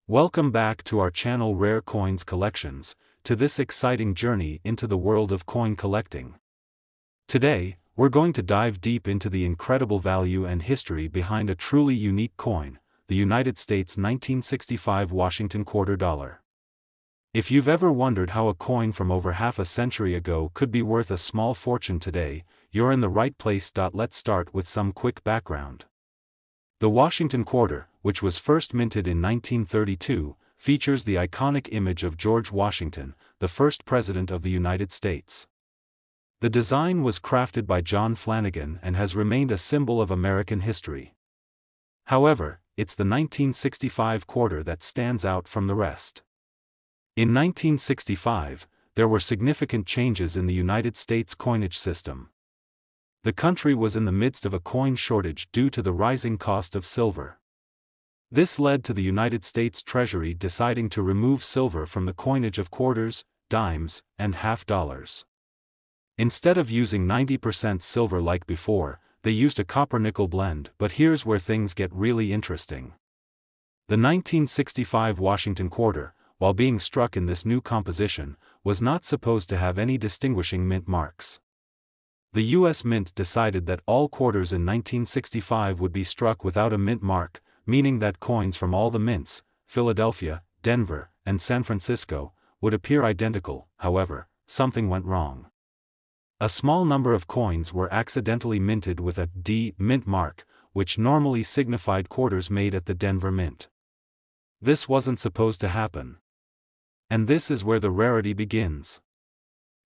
Welcome back to our channel Rare Coins Collections, to this exciting journey into the world of coin collecting. Today, we're going to dive deep into the incredible value and history behind a truly unique coin, the United States 1965 Washington quarter dollar. If you've ever wondered how a coin from over half a century ago could be worth a small fortune today, you're in the right place. Let's start with some quick background. The Washington quarter, which was first minted in 1932, features the iconic image of George Washington, the first president of the United States. The design was crafted by John Flanagan and has remained a symbol of American history. However, it's the 1965 quarter that stands out from the rest. In 1965, there were significant changes in the United States coinage system. The country was in the midst of a coin shortage due to the rising cost of silver. This led to the United States Treasury deciding to remove silver from the coinage of quarters, dimes, and half dollars. Instead of using 90% silver like before, they used a copper-nickel blend. But here's where things get really interesting. The 1965 Washington quarter, while being struck in this new composition, was not supposed to have any distinguishing mint marks. The U.S. Mint decided that all quarters in 1965 would be struck without a mint mark, meaning that coins from all the mints, Philadelphia, Denver, and San Francisco, would appear identical. However, something went wrong. A small number of coins were accidentally minted with a D mint mark, which normally signified quarters made at the Denver Mint. This wasn't supposed to happen. And this is where the rarity begins.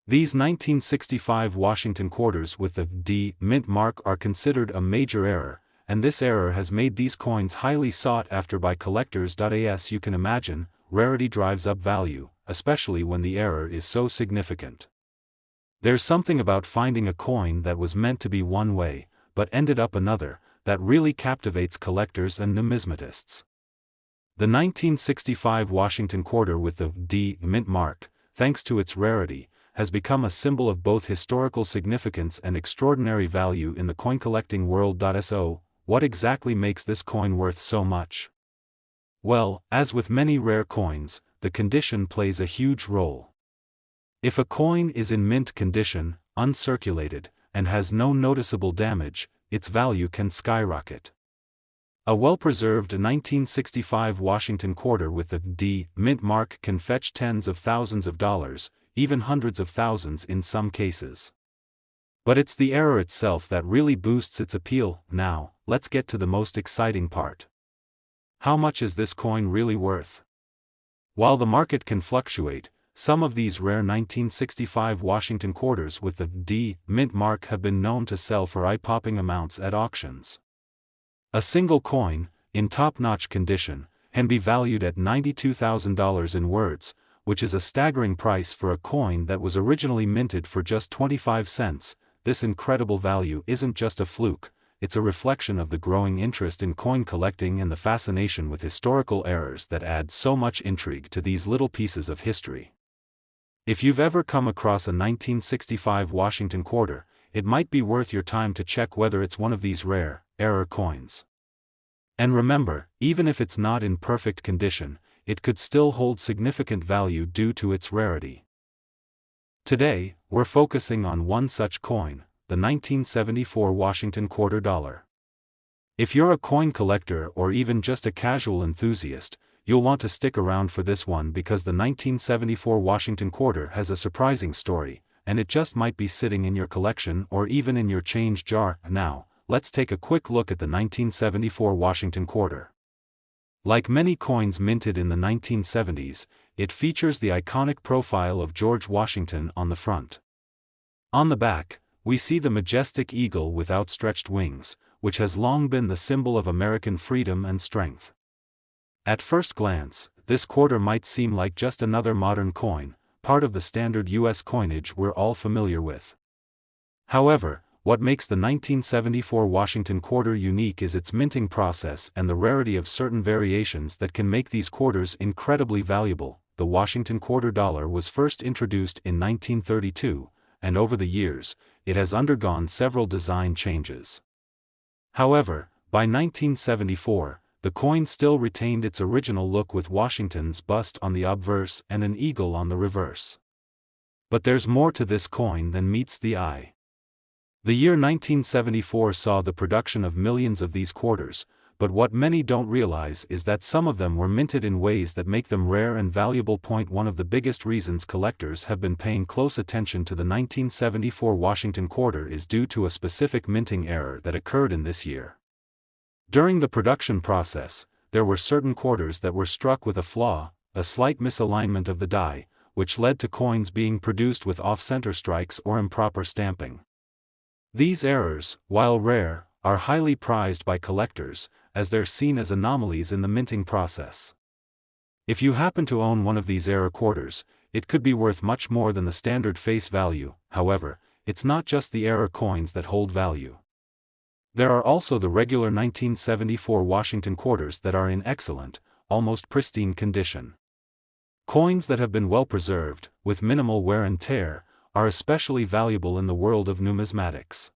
These 1965 Washington quarters with the D mint mark are considered a major error, and this error has made these coins highly sought after by collectors. As you can imagine, rarity drives up value, especially when the error is so significant. There's something about finding a coin that was meant to be one way, but ended up another, that really captivates collectors and numismatists. The 1965 Washington quarter with the D mint mark, thanks to its rarity, has become a symbol of both historical significance and extraordinary value in the coin collecting world. So, what exactly makes this coin worth so much? Well, as with many rare coins, the condition plays a huge role. If a coin is in mint condition, uncirculated, and has no noticeable damage, its value can skyrocket. A well-preserved 1965 Washington quarter with the D mint mark can fetch tens of thousands of dollars, even hundreds of thousands in some cases. But it's the error itself that really boosts its appeal. Now, let's get to the most exciting part. How much is this coin really worth? While the market can fluctuate, some of these rare 1965 Washington quarters with the D mint mark have been known to sell for eye-popping amounts at auctions. A single coin, in top-notch condition, can be valued at $92,000 in words, which is a staggering price for a coin that was originally minted for just 25 cents. This incredible value isn't just a fluke, it's a reflection of the growing interest in coin collecting and the fascination with historical errors that add so much intrigue to these little pieces of history. If you've ever come across a 1965 Washington quarter, it might be worth your time to check whether it's one of these rare, error coins. And remember, even if it's not in perfect condition, it could still hold significant value due to its rarity. Today, we're focusing on one such coin, the 1974 Washington quarter dollar. If you're a coin collector or even just a casual enthusiast, you'll want to stick around for this one because the 1974 Washington quarter has a surprising story, and it just might be sitting in your collection or even in your change jar. Now, let's take a quick look at the 1974 Washington quarter. Like many coins minted in the 1970s, it features the iconic profile of George Washington on the front. On the back, we see the majestic eagle with outstretched wings, which has long been the symbol of American freedom and strength. At first glance, this quarter might seem like just another modern coin, part of the standard U.S. coinage we're all familiar with. However, what makes the 1974 Washington quarter unique is its minting process and the rarity of certain variations that can make these quarters incredibly valuable. The Washington quarter dollar was first introduced in 1932, and over the years, it has undergone several design changes. However, by 1974, the coin still retained its original look with Washington's bust on the obverse and an eagle on the reverse. But there's more to this coin than meets the eye. The year 1974 saw the production of millions of these quarters, but what many don't realize is that some of them were minted in ways that make them rare and valuable. One of the biggest reasons collectors have been paying close attention to the 1974 Washington quarter is due to a specific minting error that occurred in this year. During the production process, there were certain quarters that were struck with a flaw, a slight misalignment of the die, which led to coins being produced with off-center strikes or improper stamping. These errors, while rare, are highly prized by collectors, as they're seen as anomalies in the minting process. If you happen to own one of these error quarters, it could be worth much more than the standard face value. However, it's not just the error coins that hold value. There are also the regular 1974 Washington quarters that are in excellent, almost pristine condition. Coins that have been well preserved, with minimal wear and tear, are especially valuable in the world of numismatics.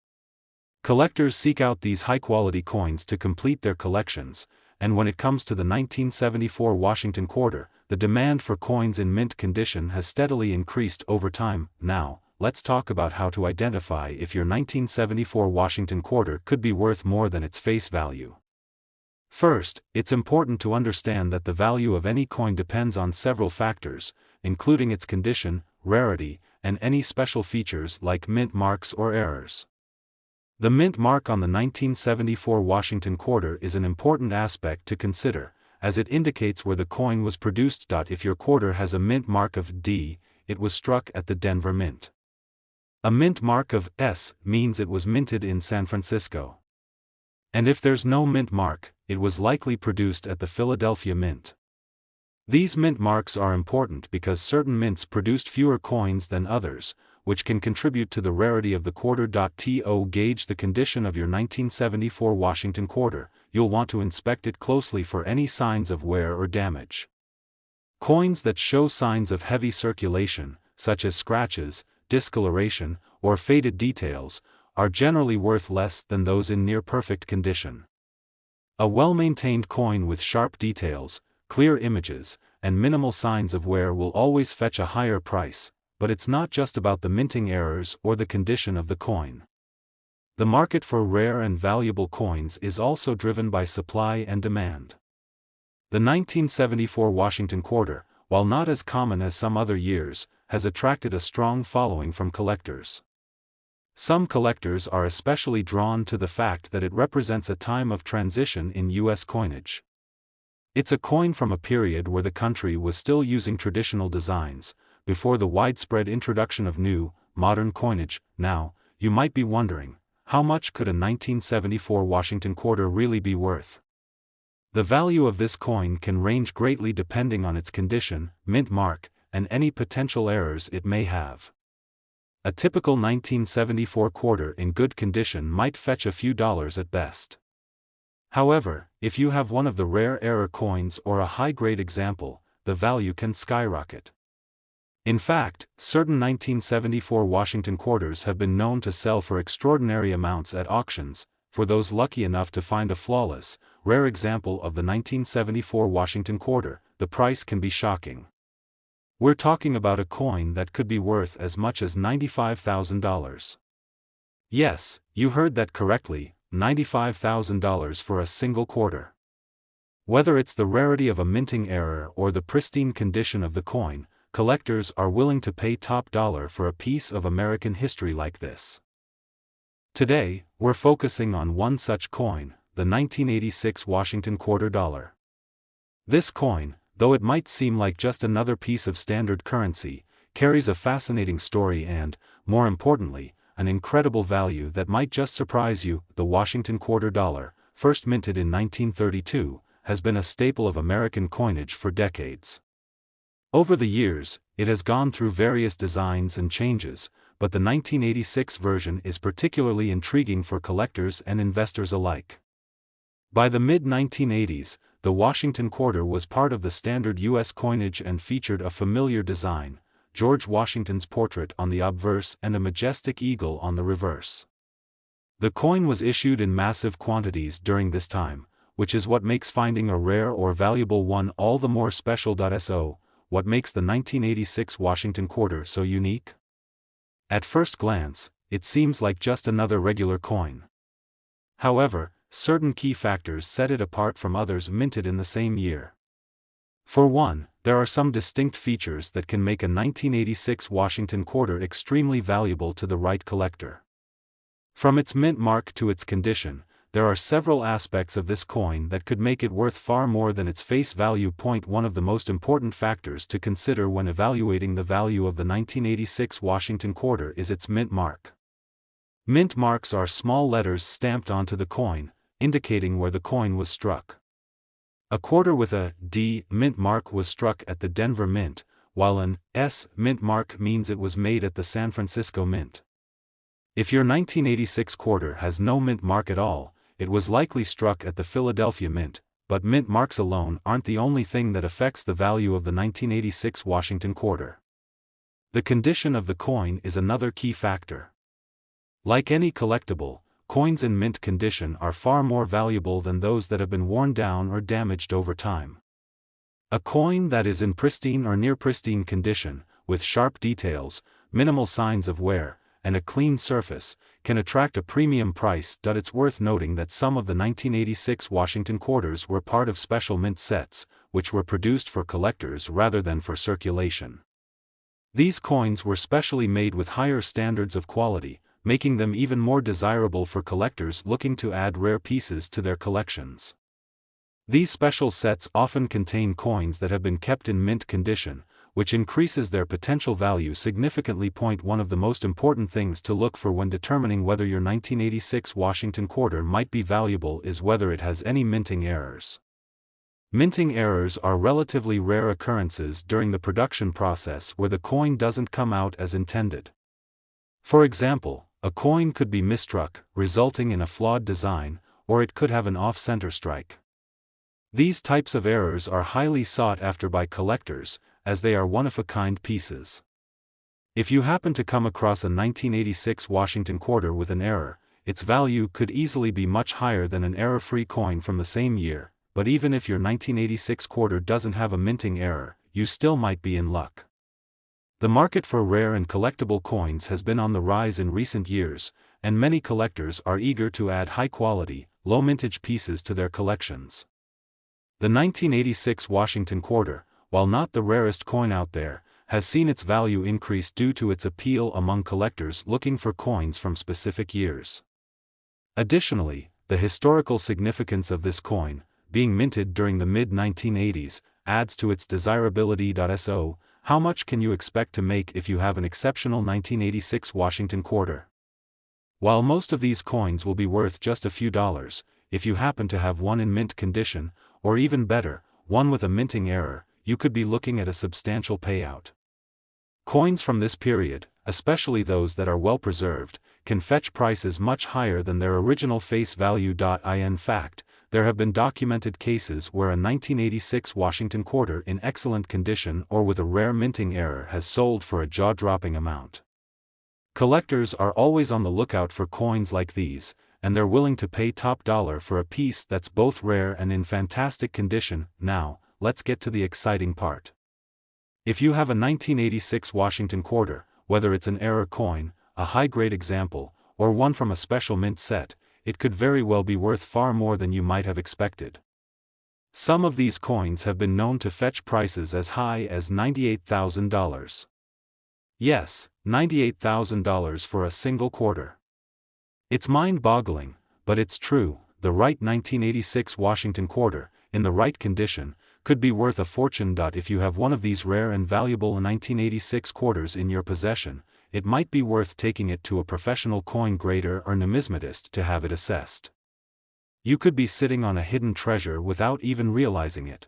Collectors seek out these high-quality coins to complete their collections, and when it comes to the 1974 Washington quarter, the demand for coins in mint condition has steadily increased over time. Now, let's talk about how to identify if your 1974 Washington quarter could be worth more than its face value. First, it's important to understand that the value of any coin depends on several factors, including its condition, rarity, and any special features like mint marks or errors. The mint mark on the 1974 Washington quarter is an important aspect to consider, as it indicates where the coin was produced. If your quarter has a mint mark of D, it was struck at the Denver Mint. A mint mark of S means it was minted in San Francisco. And if there's no mint mark, it was likely produced at the Philadelphia Mint. These mint marks are important because certain mints produced fewer coins than others, which can contribute to the rarity of the quarter. To gauge the condition of your 1974 Washington quarter, you'll want to inspect it closely for any signs of wear or damage. Coins that show signs of heavy circulation, such as scratches, discoloration, or faded details, are generally worth less than those in near-perfect condition. A well-maintained coin with sharp details, clear images, and minimal signs of wear will always fetch a higher price, but it's not just about the minting errors or the condition of the coin. The market for rare and valuable coins is also driven by supply and demand. The 1974 Washington quarter, while not as common as some other years, has attracted a strong following from collectors. Some collectors are especially drawn to the fact that it represents a time of transition in U.S. coinage. It's a coin from a period where the country was still using traditional designs, before the widespread introduction of new, modern coinage. Now, you might be wondering, how much could a 1974 Washington quarter really be worth? The value of this coin can range greatly depending on its condition, mint mark, and any potential errors it may have. A typical 1974 quarter in good condition might fetch a few dollars at best. However, if you have one of the rare error coins or a high-grade example, the value can skyrocket. In fact, certain 1974 Washington quarters have been known to sell for extraordinary amounts at auctions. For those lucky enough to find a flawless, rare example of the 1974 Washington quarter, the price can be shocking. We're talking about a coin that could be worth as much as $95,000. Yes, you heard that correctly, $95,000 for a single quarter. Whether it's the rarity of a minting error or the pristine condition of the coin, collectors are willing to pay top dollar for a piece of American history like this. Today, we're focusing on one such coin, the 1986 Washington quarter dollar. This coin, though it might seem like just another piece of standard currency, carries a fascinating story and, more importantly, an incredible value that might just surprise you. The Washington quarter dollar, first minted in 1932, has been a staple of American coinage for decades. Over the years, it has gone through various designs and changes, but the 1986 version is particularly intriguing for collectors and investors alike. By the mid-1980s, the Washington quarter was part of the standard U.S. coinage and featured a familiar design, George Washington's portrait on the obverse and a majestic eagle on the reverse. The coin was issued in massive quantities during this time, which is what makes finding a rare or valuable one all the more special. So, what makes the 1986 Washington quarter so unique? At first glance, it seems like just another regular coin. However, certain key factors set it apart from others minted in the same year. For one, there are some distinct features that can make a 1986 Washington quarter extremely valuable to the right collector. From its mint mark to its condition, there are several aspects of this coin that could make it worth far more than its face value. One of the most important factors to consider when evaluating the value of the 1986 Washington quarter is its mint mark. Mint marks are small letters stamped onto the coin, indicating where the coin was struck. A quarter with a D mint mark was struck at the Denver Mint, while an S mint mark means it was made at the San Francisco Mint. If your 1986 quarter has no mint mark at all, it was likely struck at the Philadelphia Mint, but mint marks alone aren't the only thing that affects the value of the 1986 Washington quarter. The condition of the coin is another key factor. Like any collectible, coins in mint condition are far more valuable than those that have been worn down or damaged over time. A coin that is in pristine or near pristine condition, with sharp details, minimal signs of wear, and a clean surface, can attract a premium price. It's worth noting that some of the 1986 Washington quarters were part of special mint sets, which were produced for collectors rather than for circulation. These coins were specially made with higher standards of quality, making them even more desirable for collectors looking to add rare pieces to their collections. These special sets often contain coins that have been kept in mint condition, which increases their potential value significantly. One of the most important things to look for when determining whether your 1986 Washington quarter might be valuable is whether it has any minting errors. Minting errors are relatively rare occurrences during the production process where the coin doesn't come out as intended. For example, a coin could be misstruck, resulting in a flawed design, or it could have an off-center strike. These types of errors are highly sought after by collectors, as they are one-of-a-kind pieces. If you happen to come across a 1986 Washington quarter with an error, its value could easily be much higher than an error-free coin from the same year, but even if your 1986 quarter doesn't have a minting error, you still might be in luck. The market for rare and collectible coins has been on the rise in recent years, and many collectors are eager to add high-quality, low-mintage pieces to their collections. The 1986 Washington quarter, while not the rarest coin out there, has seen its value increase due to its appeal among collectors looking for coins from specific years. Additionally, the historical significance of this coin, being minted during the mid-1980s, adds to its desirability. So, how much can you expect to make if you have an exceptional 1986 Washington quarter? While most of these coins will be worth just a few dollars, if you happen to have one in mint condition, or even better, one with a minting error, you could be looking at a substantial payout. Coins from this period, especially those that are well preserved, can fetch prices much higher than their original face value. In fact, there have been documented cases where a 1986 Washington quarter in excellent condition or with a rare minting error has sold for a jaw-dropping amount. Collectors are always on the lookout for coins like these, and they're willing to pay top dollar for a piece that's both rare and in fantastic condition. Now, let's get to the exciting part. If you have a 1986 Washington quarter, whether it's an error coin, a high-grade example, or one from a special mint set, it could very well be worth far more than you might have expected. Some of these coins have been known to fetch prices as high as $98,000. Yes, $98,000 for a single quarter. It's mind-boggling, but it's true. The right 1986 Washington quarter, in the right condition, could be worth a fortune. If you have one of these rare and valuable 1986 quarters in your possession, it might be worth taking it to a professional coin grader or numismatist to have it assessed. You could be sitting on a hidden treasure without even realizing it.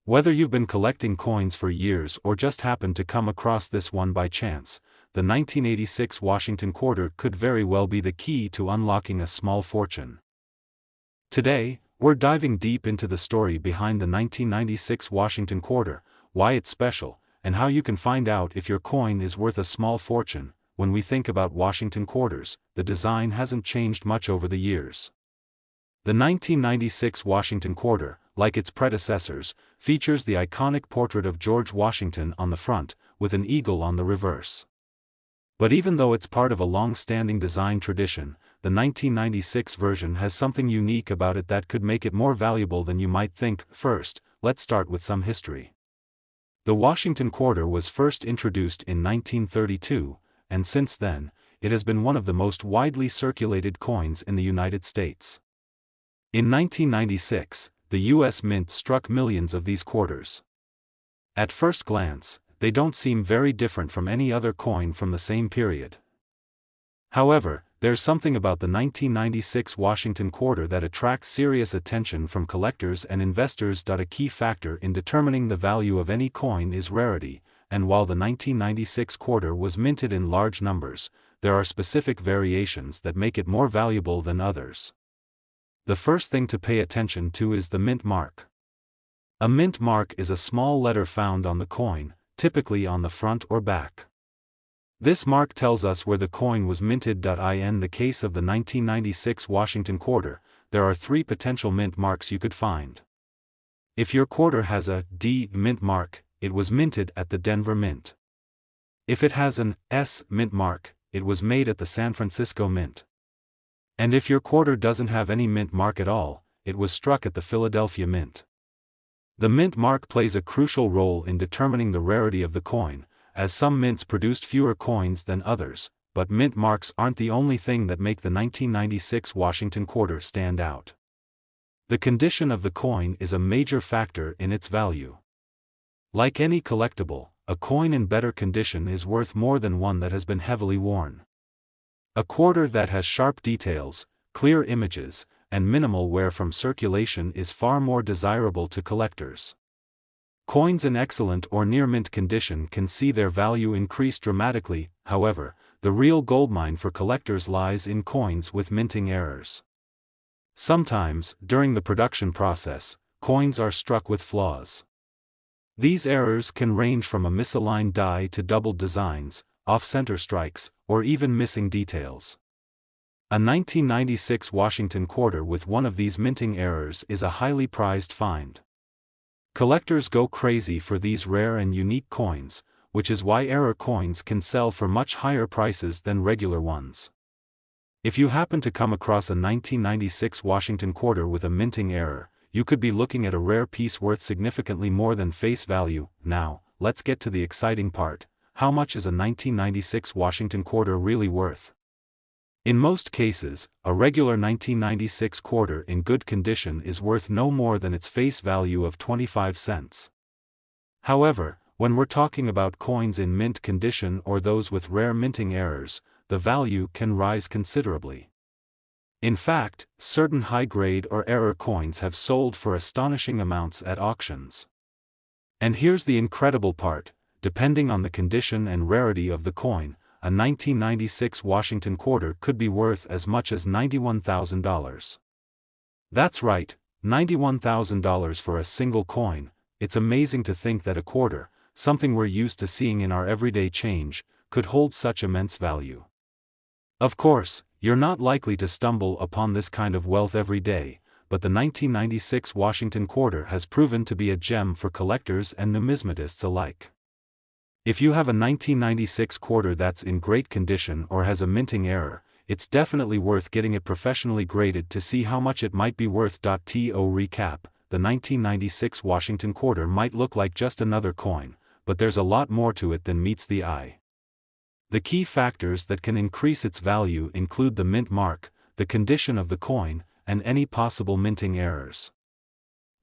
Whether you've been collecting coins for years or just happened to come across this one by chance, the 1986 Washington quarter could very well be the key to unlocking a small fortune. Today, we're diving deep into the story behind the 1996 Washington quarter, why it's special, and how you can find out if your coin is worth a small fortune. When we think about Washington quarters, the design hasn't changed much over the years. The 1996 Washington quarter, like its predecessors, features the iconic portrait of George Washington on the front, with an eagle on the reverse. But even though it's part of a long-standing design tradition, the 1996 version has something unique about it that could make it more valuable than you might think. First, let's start with some history. The Washington quarter was first introduced in 1932, and since then, it has been one of the most widely circulated coins in the United States. In 1996, the U.S. Mint struck millions of these quarters. At first glance, they don't seem very different from any other coin from the same period. However, there's something about the 1996 Washington quarter that attracts serious attention from collectors and investors. A key factor in determining the value of any coin is rarity, and while the 1996 quarter was minted in large numbers, there are specific variations that make it more valuable than others. The first thing to pay attention to is the mint mark. A mint mark is a small letter found on the coin, typically on the front or back. This mark tells us where the coin was minted. In the case of the 1996 Washington quarter, there are 3 potential mint marks you could find. If your quarter has a D mint mark, it was minted at the Denver Mint. If it has an S mint mark, it was made at the San Francisco Mint. And if your quarter doesn't have any mint mark at all, it was struck at the Philadelphia Mint. The mint mark plays a crucial role in determining the rarity of the coin, as some mints produced fewer coins than others, but mint marks aren't the only thing that make the 1996 Washington quarter stand out. The condition of the coin is a major factor in its value. Like any collectible, a coin in better condition is worth more than one that has been heavily worn. A quarter that has sharp details, clear images, and minimal wear from circulation is far more desirable to collectors. Coins in excellent or near-mint condition can see their value increase dramatically. However, the real goldmine for collectors lies in coins with minting errors. Sometimes, during the production process, coins are struck with flaws. These errors can range from a misaligned die to doubled designs, off-center strikes, or even missing details. A 1996 Washington quarter with one of these minting errors is a highly prized find. Collectors go crazy for these rare and unique coins, which is why error coins can sell for much higher prices than regular ones. If you happen to come across a 1996 Washington quarter with a minting error, you could be looking at a rare piece worth significantly more than face value. Now, let's get to the exciting part. How much is a 1996 Washington quarter really worth? In most cases, a regular 1996 quarter in good condition is worth no more than its face value of 25 cents. However, when we're talking about coins in mint condition or those with rare minting errors, the value can rise considerably. In fact, certain high-grade or error coins have sold for astonishing amounts at auctions. And here's the incredible part. Depending on the condition and rarity of the coin, a 1996 Washington quarter could be worth as much as $91,000. That's right, $91,000 for a single coin. It's amazing to think that a quarter, something we're used to seeing in our everyday change, could hold such immense value. Of course, you're not likely to stumble upon this kind of wealth every day, but the 1996 Washington quarter has proven to be a gem for collectors and numismatists alike. If you have a 1996 quarter that's in great condition or has a minting error, it's definitely worth getting it professionally graded to see how much it might be worth. To recap, the 1996 Washington quarter might look like just another coin, but there's a lot more to it than meets the eye. The key factors that can increase its value include the mint mark, the condition of the coin, and any possible minting errors.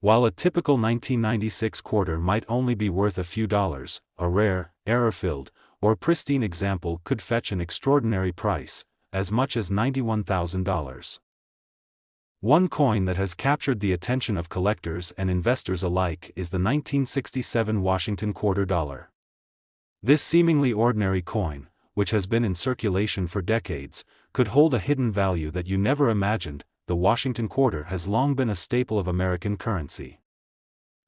While a typical 1996 quarter might only be worth a few dollars, a rare, error-filled, or pristine example could fetch an extraordinary price, as much as $91,000. One coin that has captured the attention of collectors and investors alike is the 1967 Washington quarter dollar. This seemingly ordinary coin, which has been in circulation for decades, could hold a hidden value that you never imagined. The Washington quarter has long been a staple of American currency.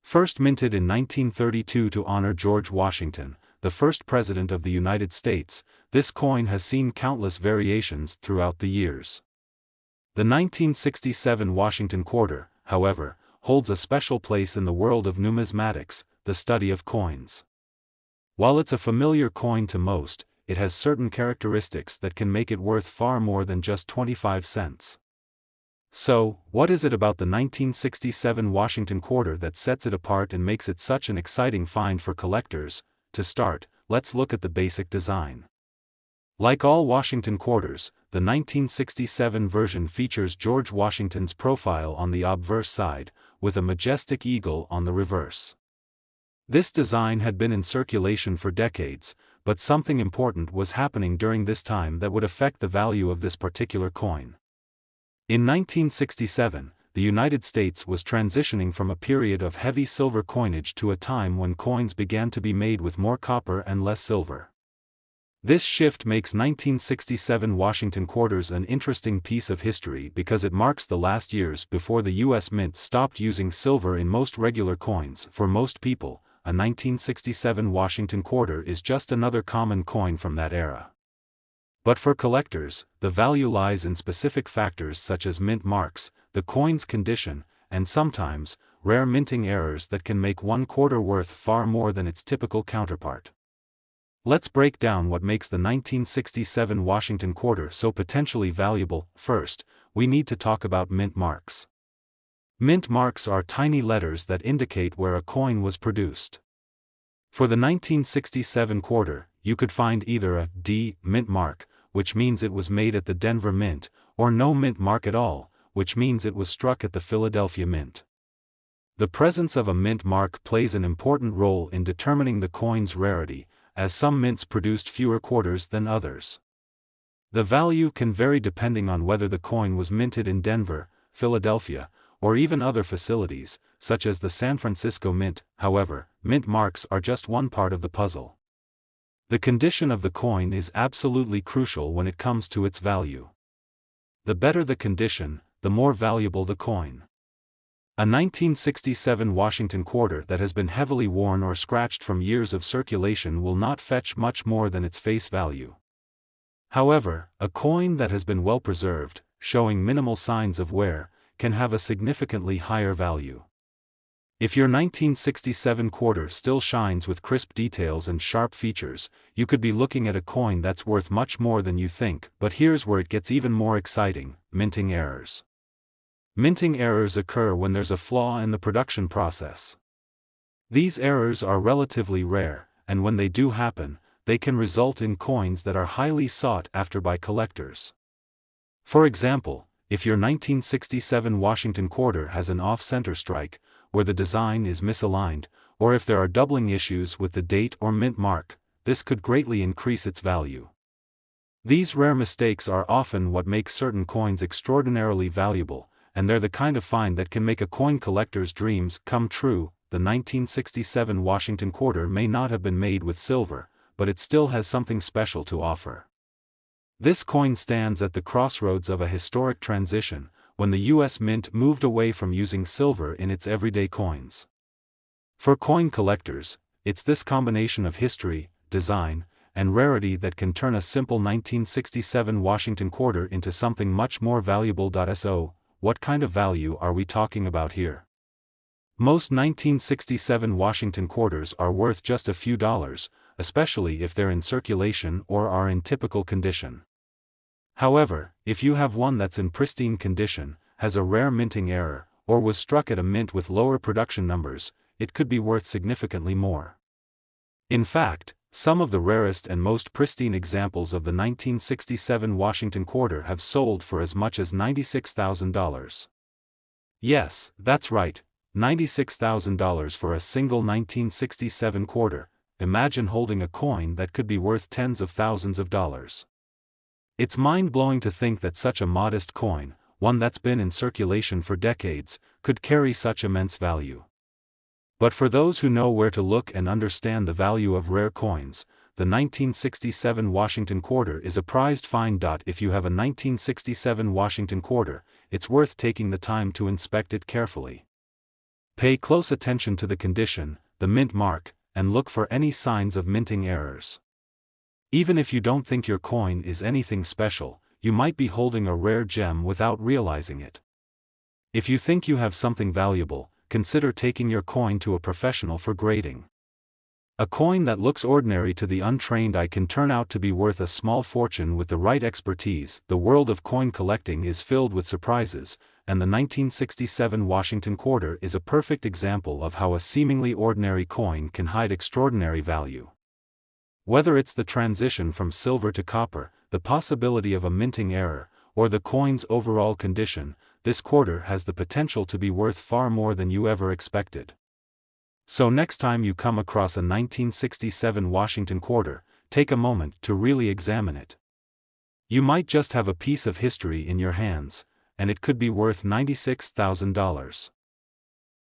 First minted in 1932 to honor George Washington, the first president of the United States, this coin has seen countless variations throughout the years. The 1967 Washington quarter, however, holds a special place in the world of numismatics, the study of coins. While it's a familiar coin to most, it has certain characteristics that can make it worth far more than just 25 cents. So, what is it about the 1967 Washington quarter that sets it apart and makes it such an exciting find for collectors? To start, let's look at the basic design. Like all Washington quarters, the 1967 version features George Washington's profile on the obverse side, with a majestic eagle on the reverse. This design had been in circulation for decades, but something important was happening during this time that would affect the value of this particular coin. In 1967, the United States was transitioning from a period of heavy silver coinage to a time when coins began to be made with more copper and less silver. This shift makes 1967 Washington quarters an interesting piece of history because it marks the last years before the U.S. Mint stopped using silver in most regular coins. For most people, a 1967 Washington quarter is just another common coin from that era. But for collectors, the value lies in specific factors such as mint marks, the coin's condition, and sometimes, rare minting errors that can make one quarter worth far more than its typical counterpart. Let's break down what makes the 1967 Washington quarter so potentially valuable. First, we need to talk about mint marks. Mint marks are tiny letters that indicate where a coin was produced. For the 1967 quarter, you could find either a D mint mark, which means it was made at the Denver Mint, or no mint mark at all, which means it was struck at the Philadelphia Mint. The presence of a mint mark plays an important role in determining the coin's rarity, as some mints produced fewer quarters than others. The value can vary depending on whether the coin was minted in Denver, Philadelphia, or even other facilities, such as the San Francisco Mint. However, mint marks are just one part of the puzzle. The condition of the coin is absolutely crucial when it comes to its value. The better the condition, the more valuable the coin. A 1967 Washington quarter that has been heavily worn or scratched from years of circulation will not fetch much more than its face value. However, a coin that has been well preserved, showing minimal signs of wear, can have a significantly higher value. If your 1967 quarter still shines with crisp details and sharp features, you could be looking at a coin that's worth much more than you think. But here's where it gets even more exciting: minting errors. Minting errors occur when there's a flaw in the production process. These errors are relatively rare, and when they do happen, they can result in coins that are highly sought after by collectors. For example, if your 1967 Washington quarter has an off-center strike, where the design is misaligned, or if there are doubling issues with the date or mint mark, this could greatly increase its value. These rare mistakes are often what make certain coins extraordinarily valuable, and they're the kind of find that can make a coin collector's dreams come true. The 1967 Washington quarter may not have been made with silver, but it still has something special to offer. This coin stands at the crossroads of a historic transition, when the U.S. Mint moved away from using silver in its everyday coins. For coin collectors, it's this combination of history, design, and rarity that can turn a simple 1967 Washington quarter into something much more valuable. So, what kind of value are we talking about here? Most 1967 Washington quarters are worth just a few dollars, especially if they're in circulation or are in typical condition. However, if you have one that's in pristine condition, has a rare minting error, or was struck at a mint with lower production numbers, it could be worth significantly more. In fact, some of the rarest and most pristine examples of the 1967 Washington quarter have sold for as much as $96,000. Yes, that's right, $96,000 for a single 1967 quarter. Imagine holding a coin that could be worth tens of thousands of dollars. It's mind-blowing to think that such a modest coin, one that's been in circulation for decades, could carry such immense value. But for those who know where to look and understand the value of rare coins, the 1967 Washington quarter is a prized find. If you have a 1967 Washington quarter, it's worth taking the time to inspect it carefully. Pay close attention to the condition, the mint mark, and look for any signs of minting errors. Even if you don't think your coin is anything special, you might be holding a rare gem without realizing it. If you think you have something valuable, consider taking your coin to a professional for grading. A coin that looks ordinary to the untrained eye can turn out to be worth a small fortune with the right expertise. The world of coin collecting is filled with surprises, and the 1967 Washington quarter is a perfect example of how a seemingly ordinary coin can hide extraordinary value. Whether it's the transition from silver to copper, the possibility of a minting error, or the coin's overall condition, this quarter has the potential to be worth far more than you ever expected. So next time you come across a 1967 Washington quarter, take a moment to really examine it. You might just have a piece of history in your hands, and it could be worth $96,000.